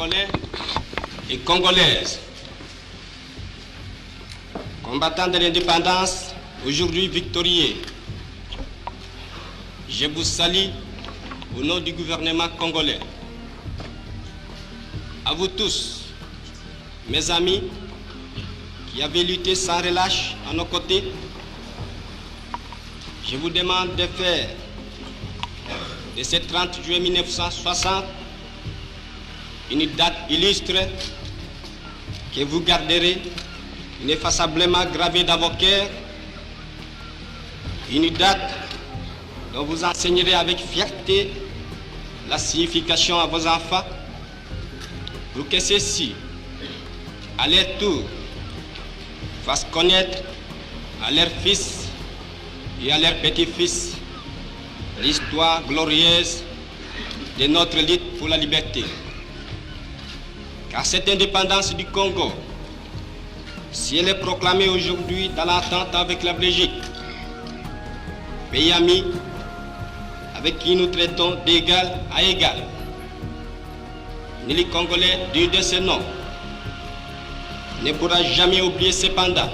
Congolais et Congolaises, combattants de l'indépendance, aujourd'hui victorieux, je vous salue au nom du gouvernement congolais. À vous tous, mes amis, qui avez lutté sans relâche à nos côtés, je vous demande de faire de ce 30 juillet 1960 une date illustre que vous garderez ineffaçablement gravée dans vos cœurs, une date dont vous enseignerez avec fierté la signification à vos enfants, pour que ceux-ci, à leur tour, fassent connaître à leurs fils et à leurs petits-fils l'histoire glorieuse de notre lutte pour la liberté. Car cette indépendance du Congo, si elle est proclamée aujourd'hui dans l'entente avec la Belgique, pays ami avec qui nous traitons d'égal à égal, les Congolais digne de ce nom ne pourra jamais oublier cependant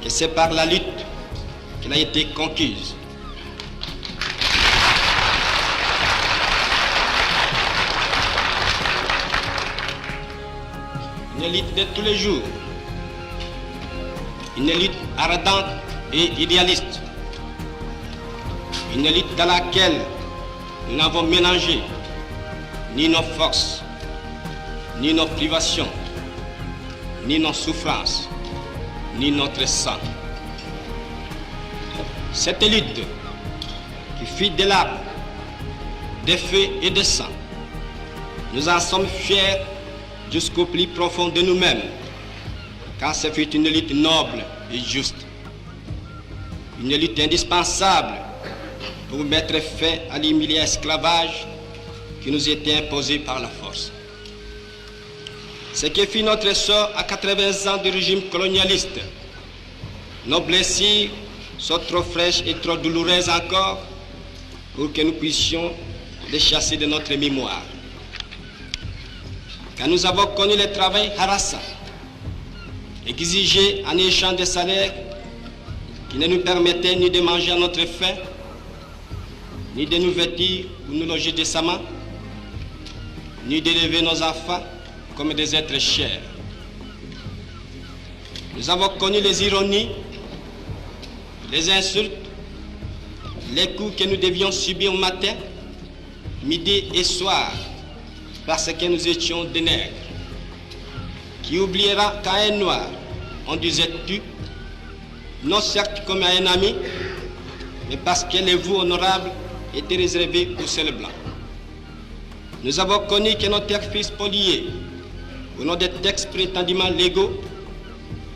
que c'est par la lutte qu'elle a été conquise. Une lutte de tous les jours, une lutte ardente et idéaliste, une lutte dans laquelle nous n'avons mélangé ni nos forces, ni nos privations, ni nos souffrances, ni notre sang. Cette lutte qui fit de larmes, de feu et de sang, nous en sommes fiers jusqu'au plus profond de nous-mêmes, car ce fut une lutte noble et juste, une lutte indispensable pour mettre fin à l'humiliant esclavage qui nous était imposé par la force. Ce qui fit notre sort à 80 ans du régime colonialiste, nos blessures sont trop fraîches et trop douloureuses encore pour que nous puissions les chasser de notre mémoire. Quand nous avons connu le travail harassant, exigé en échange de salaires qui ne nous permettaient ni de manger à notre faim, ni de nous vêtir ou nous loger décemment, ni d'élever nos enfants comme des êtres chers. Nous avons connu les ironies, les insultes, les coups que nous devions subir matin, midi et soir, parce que nous étions des nègres. Qui oubliera qu'à un noir, on disait tu, non certes comme à un ami, mais parce que les voix honorables étaient réservées aux seuls blancs. Nous avons connu que nos terres furent spoliées au nom des textes prétendument légaux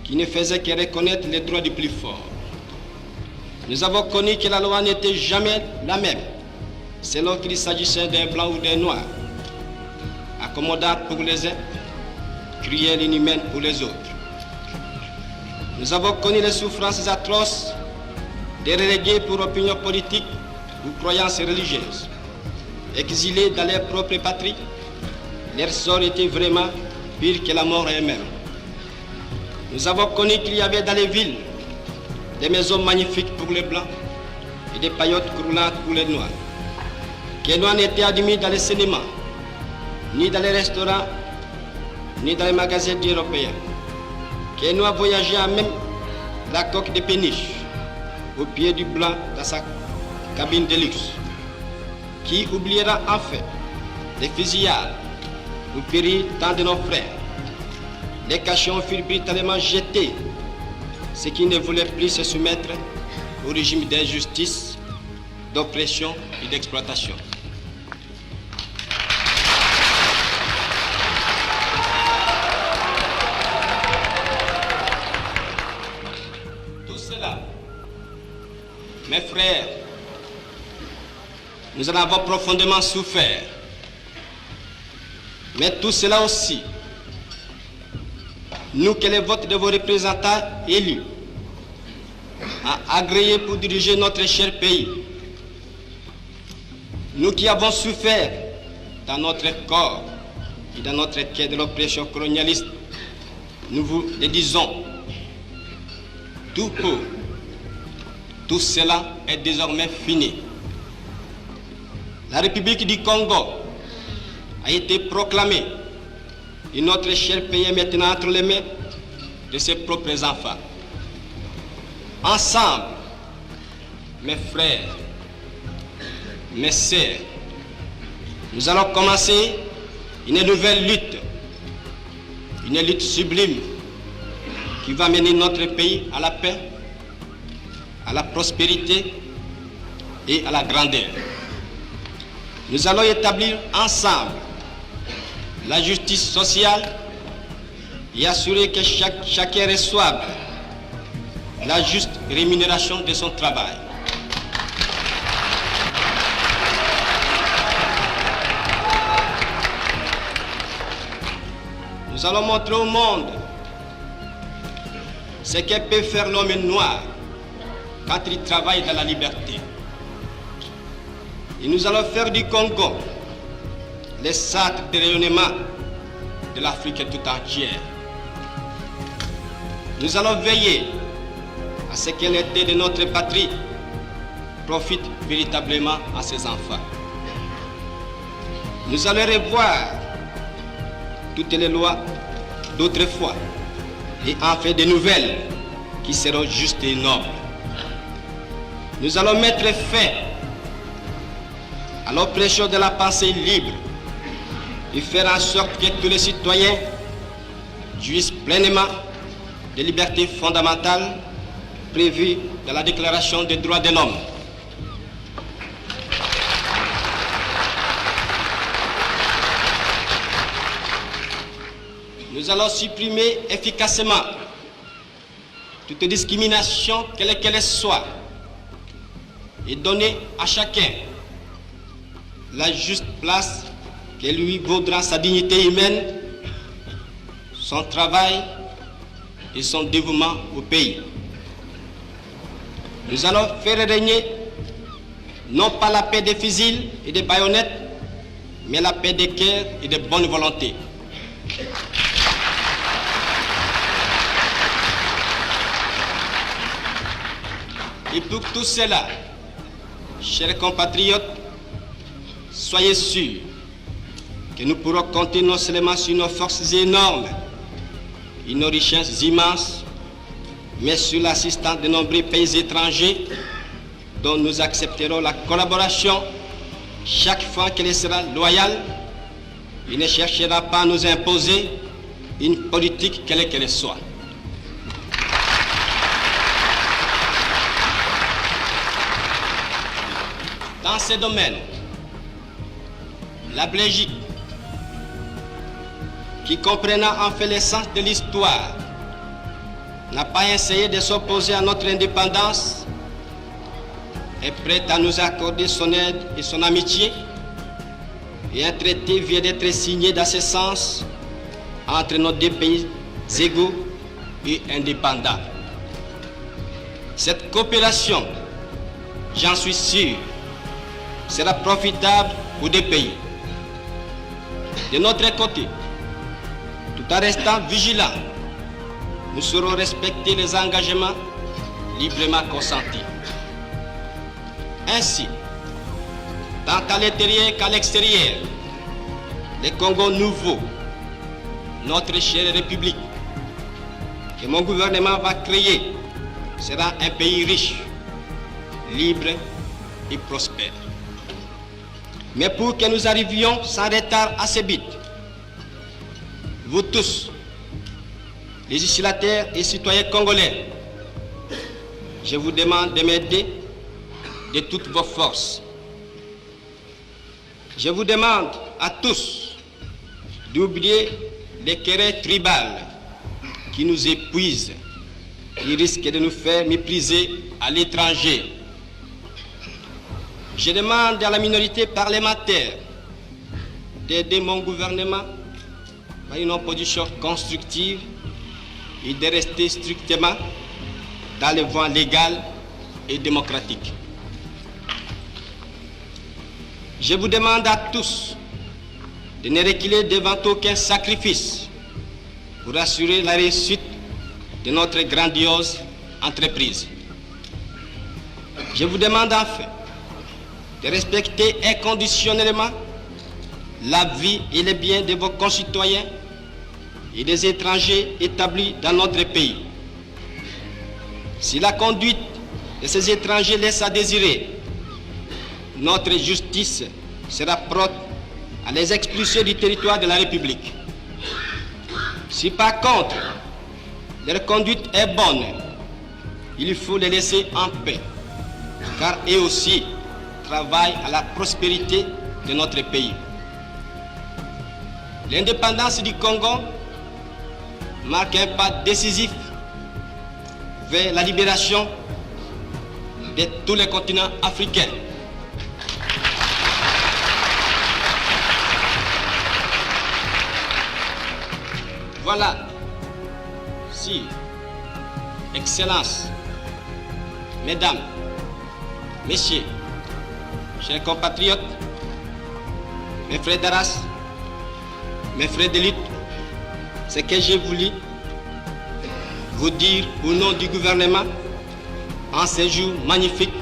qui ne faisaient que reconnaître les droits du plus fort. Nous avons connu que la loi n'était jamais la même, selon qu'il s'agissait d'un blanc ou d'un noir, accommodable pour les uns, cruelle et inhumaine pour les autres. Nous avons connu les souffrances atroces des relégués pour opinion politique ou croyances religieuses. Exilés dans leur propre patrie, leur sort était vraiment pire que la mort elle-même. Nous avons connu qu'il y avait dans les villes des maisons magnifiques pour les blancs et des paillotes croulantes pour les noirs. Que les noirs n'étaient admis dans les cinémas, ni dans les restaurants, ni dans les magasins européens. Que les noirs voyageaient à même la coque de péniche, au pied du blanc dans sa cabine de luxe. Qui oubliera enfin les fusillades où périrent tant de nos frères. Les cachons furent brutalement jetés, ceux qui ne voulaient plus se soumettre au régime d'injustice, d'oppression et d'exploitation. Tout cela, mes frères, nous en avons profondément souffert. Mais tout cela aussi, nous que les votes de vos représentants élus a agréé pour diriger notre cher pays, nous qui avons souffert dans notre corps, et dans notre quai de l'oppression colonialiste, nous vous le disons, tout cela est désormais fini. La République du Congo a été proclamée et notre cher pays est maintenant entre les mains de ses propres enfants. Ensemble, mes frères, mes sœurs, nous allons commencer une nouvelle lutte, une lutte sublime qui va mener notre pays à la paix, à la prospérité et à la grandeur. Nous allons établir ensemble la justice sociale et assurer que chacun reçoive la juste rémunération de son travail. Nous allons montrer au monde ce que peut faire l'homme noir quand il travaille dans la liberté. Et nous allons faire du Congo le centre de rayonnement de l'Afrique tout entière. Nous allons veiller à ce que l'été de notre patrie profite véritablement à ses enfants. Nous allons revoir toutes les lois d'autrefois et en faire de nouvelles qui seront justes et nobles. Nous allons mettre fin à l'oppression de la pensée libre et faire en sorte que tous les citoyens jouissent pleinement des libertés fondamentales prévues dans la Déclaration des droits de l'homme. Nous allons supprimer efficacement toute discrimination, quelle qu'elle soit, et donner à chacun la juste place que lui vaudra sa dignité humaine, son travail et son dévouement au pays. Nous allons faire régner non pas la paix des fusils et des baïonnettes, mais la paix des cœurs et de bonne volonté. Et pour tout cela, chers compatriotes, soyez sûrs que nous pourrons compter non seulement sur nos forces énormes et nos richesses immenses, mais sur l'assistance de nombreux pays étrangers dont nous accepterons la collaboration chaque fois qu'elle sera loyale et ne cherchera pas à nous imposer une politique quelle qu'elle soit. Dans ces domaines, la Belgique, qui comprenant en fait l'essence de l'histoire, n'a pas essayé de s'opposer à notre indépendance, est prête à nous accorder son aide et son amitié, et un traité vient d'être signé dans ce sens entre nos deux pays égaux et indépendants. Cette coopération, j'en suis sûr, sera profitable aux deux pays. De notre côté, tout en restant vigilants, nous saurons respecter les engagements librement consentis. Ainsi, tant à l'intérieur qu'à l'extérieur, le Congo nouveau, notre chère République, que mon gouvernement va créer, sera un pays riche, libre et prospère. Mais pour que nous arrivions sans retard à ce but, vous tous, législateurs et citoyens congolais, je vous demande de m'aider de toutes vos forces. Je vous demande à tous d'oublier les querelles tribales qui nous épuisent, qui risquent de nous faire mépriser à l'étranger. Je demande à la minorité parlementaire d'aider mon gouvernement à une opposition constructive et de rester strictement dans les voies légales et démocratiques. Je vous demande à tous de ne reculer devant aucun sacrifice pour assurer la réussite de notre grandiose entreprise. Je vous demande enfin de respecter inconditionnellement la vie et les biens de vos concitoyens et des étrangers établis dans notre pays. Si la conduite de ces étrangers laisse à désirer, notre justice sera prompte à les expulser du territoire de la République. Si par contre leur conduite est bonne, il faut les laisser en paix, car eux aussi travaillent à la prospérité de notre pays. L'indépendance du Congo marque un pas décisif vers la libération de tous les continents africains. Voilà, si, Excellences, Mesdames, Messieurs, chers compatriotes, mes frères d'Arras, mes frères de lutte, ce que j'ai voulu vous dire au nom du gouvernement en ce jour magnifique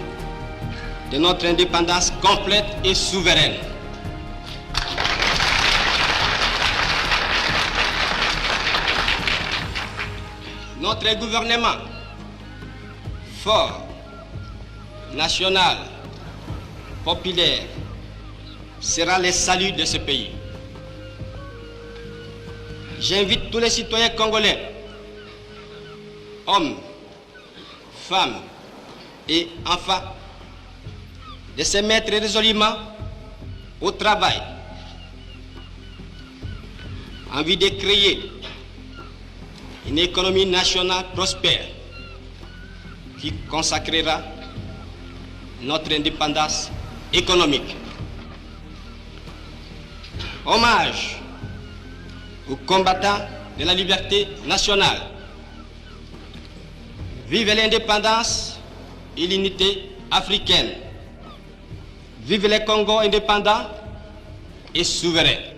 de notre indépendance complète et souveraine. Notre gouvernement fort, national, populaire, sera le salut de ce pays. J'invite tous les citoyens congolais, hommes, femmes et enfants, de se mettre résolument au travail en vue de créer une économie nationale prospère qui consacrera notre indépendance économique. Hommage aux combattants de la liberté nationale. Vive l'indépendance et l'unité africaine. Vive le Congo indépendant et souverain.